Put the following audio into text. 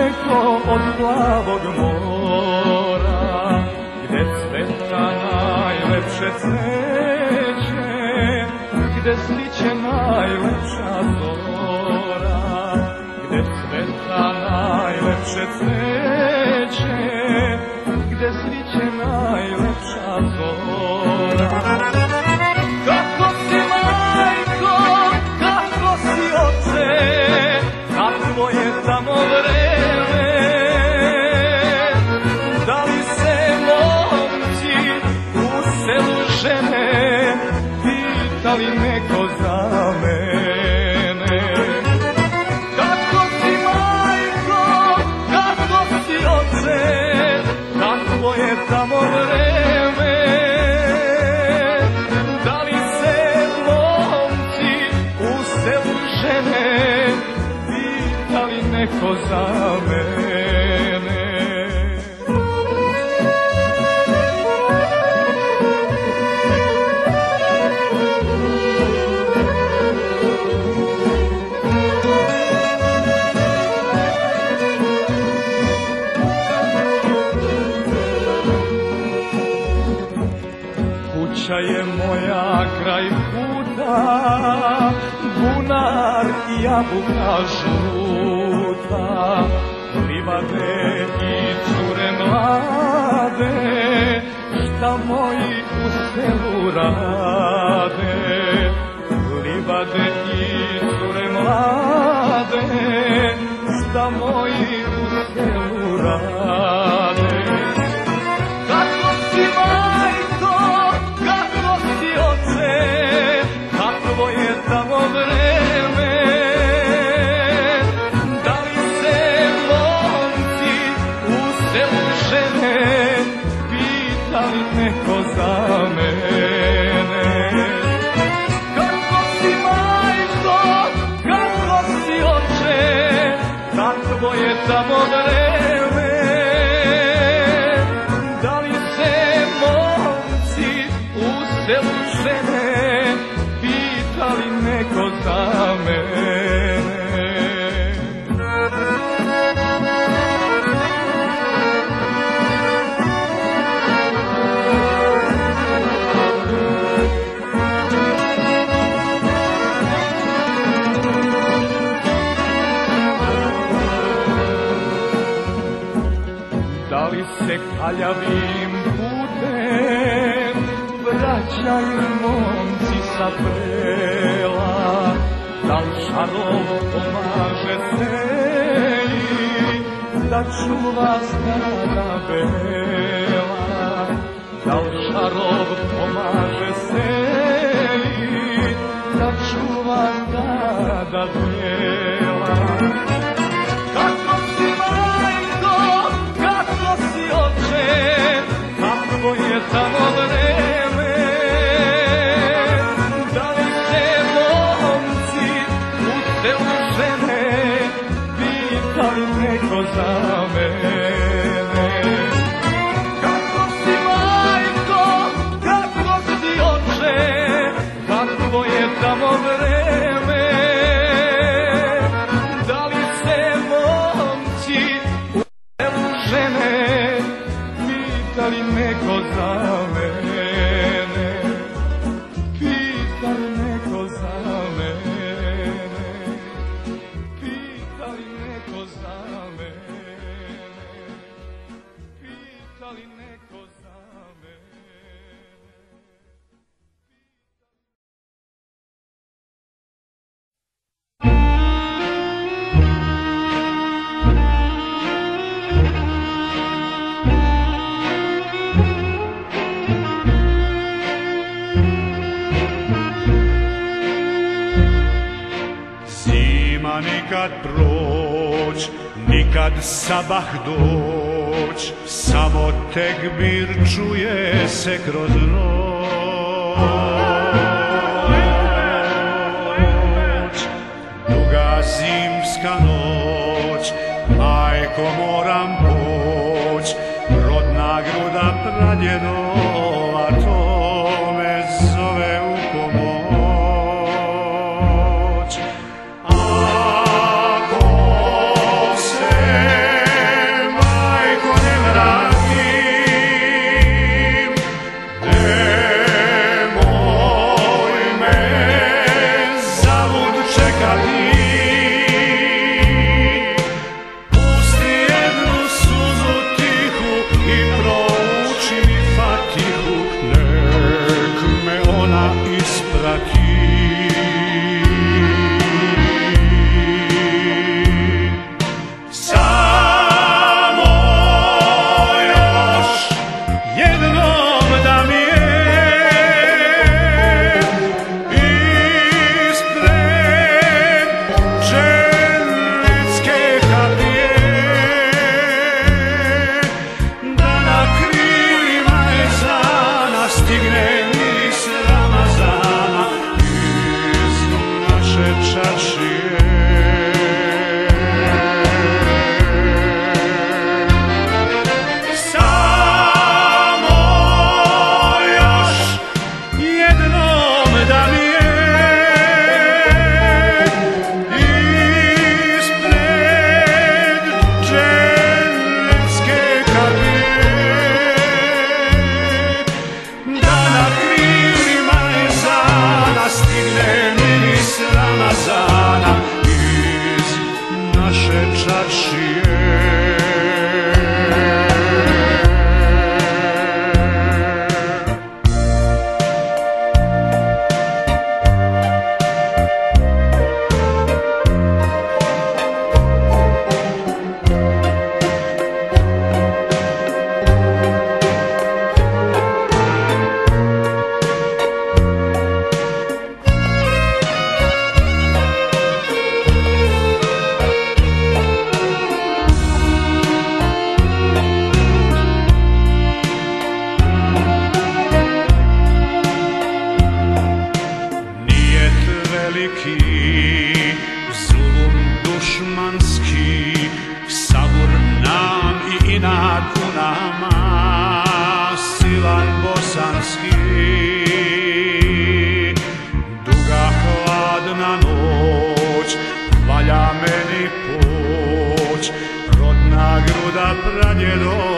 daleko od plavog mora, gde cveta najlepše cveće, gde sliče najlepša zora, gde cveta najlepše cveće, gde sliče najlepša zora. Kako si majko, kako si oče, kakvo je tamo vreme, da li se momci u selu žene, pita li neko za mene? Kako si majko, kako si oče, kakvo je tamo vreme, da li se momci u selu žene, pita li neko za mene? Kuća je moja kraj puta, bunar i jabuka žuta, livade i cure mlade, šta moji u selu rade. Livade i cure mlade, šta moji u selu rade. Kako si majko, kako si oče, kakvo je tamo vreme, da li se momci u selu žene, pita li neko za mene? Kako si majko, kako si oče, kakvo je tamo vreme, da li se momci u selu žene, pita li neko za mene? Da li se kaljavim putem vraćaju momci sa prela, da li šarov pomaže seji da čuva stada bela, da li šarov pomaže seji da čuva stada bela. Kako si majko, kako si oče, kakvo je tamo vreme, da li se momci u selu žene, pita li neko za mene? Kako si majko, kako si oče, kakvo je tamo vreme, da li se momci u selu žene, pita li neko za mene? Pita li neko za mene? Pita li neko za mene? Pita li neko za mene? Zima nikad proć, nikad sabah doć, samo tekbir čuje se kroz noć. Duga zimska noć, majko moram poć, rodna gruda pradjedova, to me zove u pomoć. Ako se gruda pradjedo.